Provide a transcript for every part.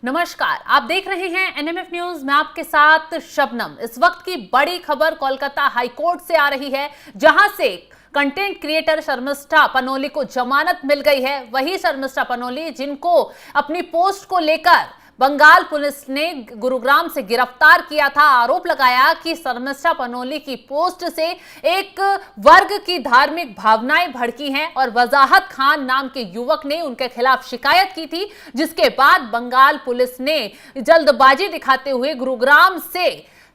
नमस्कार, आप देख रहे हैं एनएमएफ न्यूज। मैं आपके साथ शबनम। इस वक्त की बड़ी खबर कोलकाता हाईकोर्ट से आ रही है, जहां से कंटेंट क्रिएटर शर्मिष्ठा पनोली को जमानत मिल गई है। वही शर्मिष्ठा पनोली जिनको अपनी पोस्ट को लेकर बंगाल पुलिस ने गुरुग्राम से गिरफ्तार किया था। आरोप लगाया कि शर्मिष्ठा पनोली की पोस्ट से एक वर्ग की धार्मिक भावनाएं भड़की हैं और वजाहत खान नाम के युवक ने उनके खिलाफ शिकायत की थी, जिसके बाद बंगाल पुलिस ने जल्दबाजी दिखाते हुए गुरुग्राम से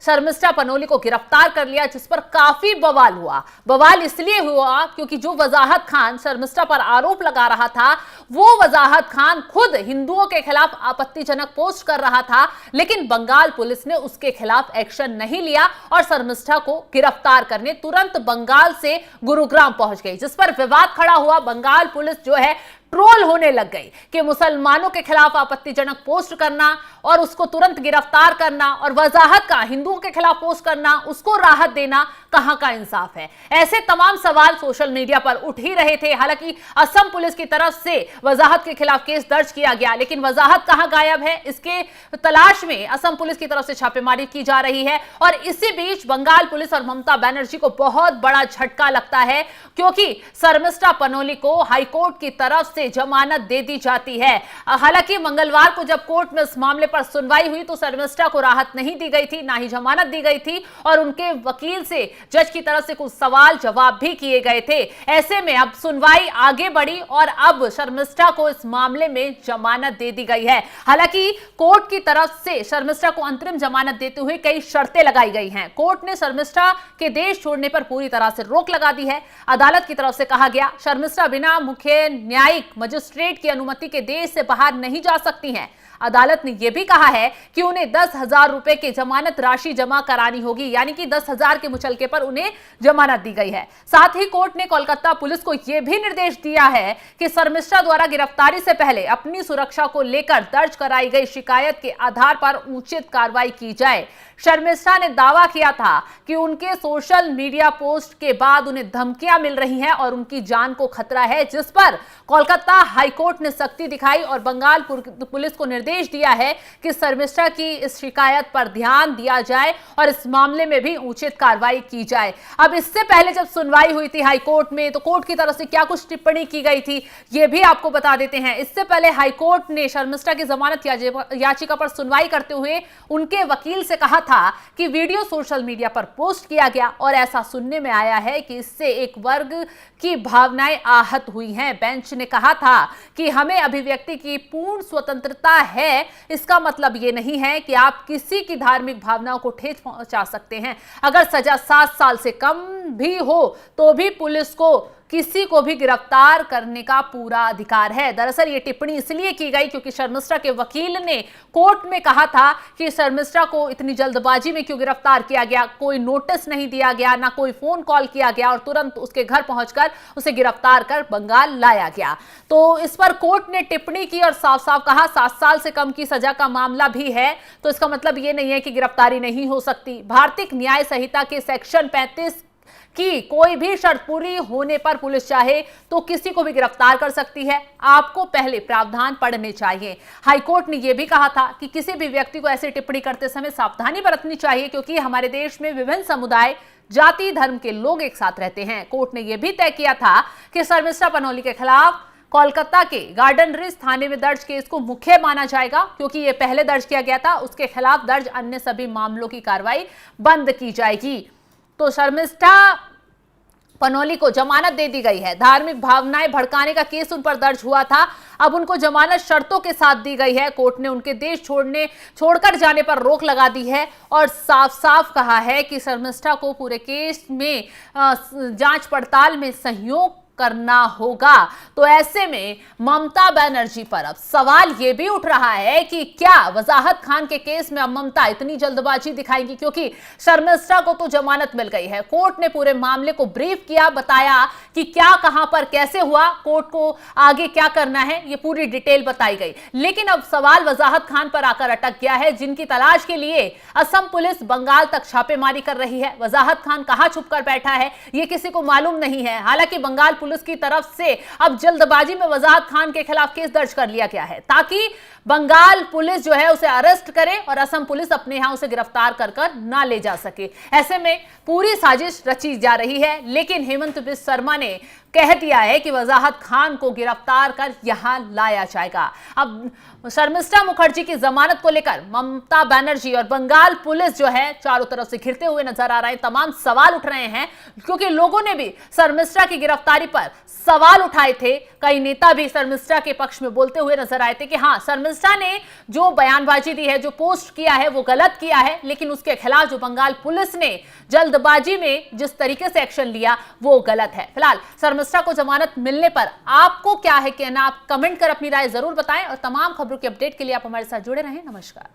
शर्मिष्ठा पनोली को गिरफ्तार कर लिया, जिस पर काफी बवाल हुआ। बवाल इसलिए हुआ क्योंकि जो वजाहत खान शर्मिष्ठा पर आरोप लगा रहा था, वो वजाहत खान खुद हिंदुओं के खिलाफ आपत्तिजनक पोस्ट कर रहा था, लेकिन बंगाल पुलिस ने उसके खिलाफ एक्शन नहीं लिया और शर्मिष्ठा को गिरफ्तार करने तुरंत बंगाल से गुरुग्राम पहुंच गई, जिस पर विवाद खड़ा हुआ। बंगाल पुलिस जो है ट्रोल होने लग गई कि मुसलमानों के खिलाफ आपत्तिजनक पोस्ट करना और उसको तुरंत गिरफ्तार करना और वजाहत का हिंदुओं के खिलाफ पोस्ट करना, उसको राहत देना कहां का इंसाफ है। ऐसे तमाम सवाल सोशल मीडिया पर उठ ही रहे थे। हालांकि असम पुलिस की तरफ से वजाहत के खिलाफ केस दर्ज किया गया, लेकिन वजाहत कहां गायब है, इसके तलाश में असम पुलिस की तरफ से छापेमारी की जा रही है। और इसी बीच बंगाल पुलिस और ममता बनर्जी को बहुत बड़ा झटका लगता है, क्योंकि शर्मिष्ठा पनोली को हाईकोर्ट की तरफ जमानत दे दी जाती है। हालांकि मंगलवार को जब कोर्ट में इस मामले पर सुनवाई हुई तो शर्मिष्ठा को राहत नहीं दी गई थी, ना ही जमानत दी गई थी, और उनके वकील से जज की तरफ से कुछ सवाल जवाब भी किए गए थे। ऐसे में अब सुनवाई आगे बढ़ी और अब शर्मिष्ठा को इस मामले में जमानत दे दी गई है। हालांकि कोर्ट की तरफ से शर्मिष्ठा को अंतरिम जमानत देते हुए कई शर्तें लगाई गई हैं। कोर्ट ने शर्मिष्ठा के देश छोड़ने पर पूरी तरह से रोक लगा दी है। अदालत की तरफ से कहा गया, शर्मिष्ठा बिना मुख्य न्यायिक मजिस्ट्रेट की अनुमति के देश से बाहर नहीं जा सकती हैं। अदालत ने यह भी कहा है कि उन्हें 10,000 रुपए की जमानत राशि जमा करानी होगी, यानी कि 10,000 के मुचलके पर उन्हें जमानत दी गई है। साथ ही कोर्ट ने कोलकाता पुलिस को यह भी निर्देश दिया है कि शर्मिष्ठा द्वारा गिरफ्तारी से पहले अपनी सुरक्षा को लेकर दर्ज कराई गई शिकायत के आधार पर उचित कार्रवाई की जाए। शर्मिष्ठा ने दावा किया था कि उनके सोशल मीडिया पोस्ट के बाद उन्हें धमकियां मिल रही हैं और उनकी जान को खतरा है, जिस पर कोलकाता हाईकोर्ट ने सख्ती दिखाई और बंगाल पुलिस को निर्देश दिया है कि शर्मिष्ठा की इस शिकायत पर ध्यान दिया जाए और इस मामले में भी उचित कार्रवाई की जाए। अब इससे पहले जब सुनवाई हुई थी हाईकोर्ट में, तो कोर्ट की तरफ से क्या कुछ टिप्पणी की गई थी, यह भी आपको बता देते हैं। इससे पहले हाईकोर्ट ने शर्मिष्ठा की जमानत याचिका पर सुनवाई करते हुए उनके वकील से कहा था कि वीडियो सोशल मीडिया पर पोस्ट किया गया और ऐसा सुनने में आया है कि इससे एक वर्ग की भावनाएं आहत हुई हैं। बेंच ने कहा था कि हमें अभिव्यक्ति की पूर्ण स्वतंत्रता है, इसका मतलब यह नहीं है कि आप किसी की धार्मिक भावनाओं को ठेस पहुंचा सकते हैं। अगर सजा 7 साल से कम भी हो तो भी पुलिस को किसी को भी गिरफ्तार करने का पूरा अधिकार है। दरअसल ये टिप्पणी इसलिए की गई क्योंकि शर्मिष्ठा के वकील ने कोर्ट में कहा था कि शर्मिष्ठा को इतनी जल्दबाजी में क्यों गिरफ्तार किया गया, कोई नोटिस नहीं दिया गया, ना कोई फोन कॉल किया गया और तुरंत उसके घर पहुंचकर उसे गिरफ्तार कर बंगाल लाया गया। तो इस पर कोर्ट ने टिप्पणी की और साफ साफ कहा 7 साल से कम की सजा का मामला भी है, तो इसका मतलब ये नहीं है कि गिरफ्तारी नहीं हो सकती। भारतीय न्याय संहिता के सेक्शन 35 कि कोई भी शर्त पूरी होने पर पुलिस चाहे तो किसी को भी गिरफ्तार कर सकती है। आपको पहले प्रावधान पढ़ने चाहिए। हाईकोर्ट ने यह भी कहा था कि किसी भी व्यक्ति को ऐसी टिप्पणी करते समय सावधानी बरतनी चाहिए, क्योंकि हमारे देश में विभिन्न समुदाय, जाति, धर्म के लोग एक साथ रहते हैं। कोर्ट ने यह भी तय किया था कि शर्मिष्ठा पनोली के खिलाफ कोलकाता के गार्डन रिज थाने में दर्ज केस को मुख्य माना जाएगा, क्योंकि यह पहले दर्ज किया गया था। उसके खिलाफ दर्ज अन्य सभी मामलों की कार्रवाई बंद की जाएगी। तो शर्मिष्ठा पनोली को जमानत दे दी गई है। धार्मिक भावनाएं भड़काने का केस उन पर दर्ज हुआ था, अब उनको जमानत शर्तों के साथ दी गई है। कोर्ट ने उनके देश छोड़कर जाने पर रोक लगा दी है और साफ साफ कहा है कि शर्मिष्ठा को पूरे केस में जांच पड़ताल में सहयोग करना होगा। तो ऐसे में ममता बनर्जी पर अब सवाल यह भी उठ रहा है कि क्या वजाहत खान के केस में अब ममता इतनी जल्दबाजी दिखाएंगी, क्योंकि शर्मिष्ठा को तो जमानत मिल गई है। कोर्ट ने पूरे मामले को ब्रीफ किया, बताया कि क्या कहां पर कैसे हुआ, कोर्ट को आगे क्या करना है, ये पूरी डिटेल बताई गई। लेकिन अब सवाल वजाहत खान पर आकर अटक गया है, जिनकी तलाश के लिए असम पुलिस बंगाल तक छापेमारी कर रही है। वजाहत खान कहां छुपकर बैठा है ये किसी को मालूम नहीं है। हालांकि बंगाल पुलिस की तरफ से अब जल्दबाजी में वजाहत खान के खिलाफ केस दर्ज कर लिया गया है ताकि बंगाल पुलिस जो है उसे अरेस्ट करे और असम पुलिस अपने यहां उसे गिरफ्तार कर ना ले जा सके। ऐसे में पूरी साजिश रची जा रही है, लेकिन हेमंत बिस्वा शर्मा ने कह दिया है कि वजाहत खान को गिरफ्तार कर यहां लाया जाएगा। अब शर्मिष्ठा मुखर्जी की जमानत को लेकर ममता बनर्जी और बंगाल पुलिस जो है चारों तरफ से घिरते हुए नजर आ रहे हैं। तमाम सवाल उठ रहे हैं क्योंकि लोगों ने भी शर्मिष्ठा की गिरफ्तारी पर सवाल उठाए थे। कई नेता भी शर्मिष्ठा के पक्ष में बोलते हुए नजर आए थे कि हां, शर्मिष्ठा ने जो बयानबाजी दी है, जो पोस्ट किया है, वो गलत किया है, लेकिन उसके खिलाफ जो बंगाल पुलिस ने जल्दबाजी में जिस तरीके से एक्शन लिया वो गलत है। फिलहाल शर्मिष्ठा को जमानत मिलने पर आपको क्या है कहना, आप कमेंट कर अपनी राय जरूर बताएं और तमाम खबरों के अपडेट के लिए आप हमारे साथ जुड़े रहें। नमस्कार।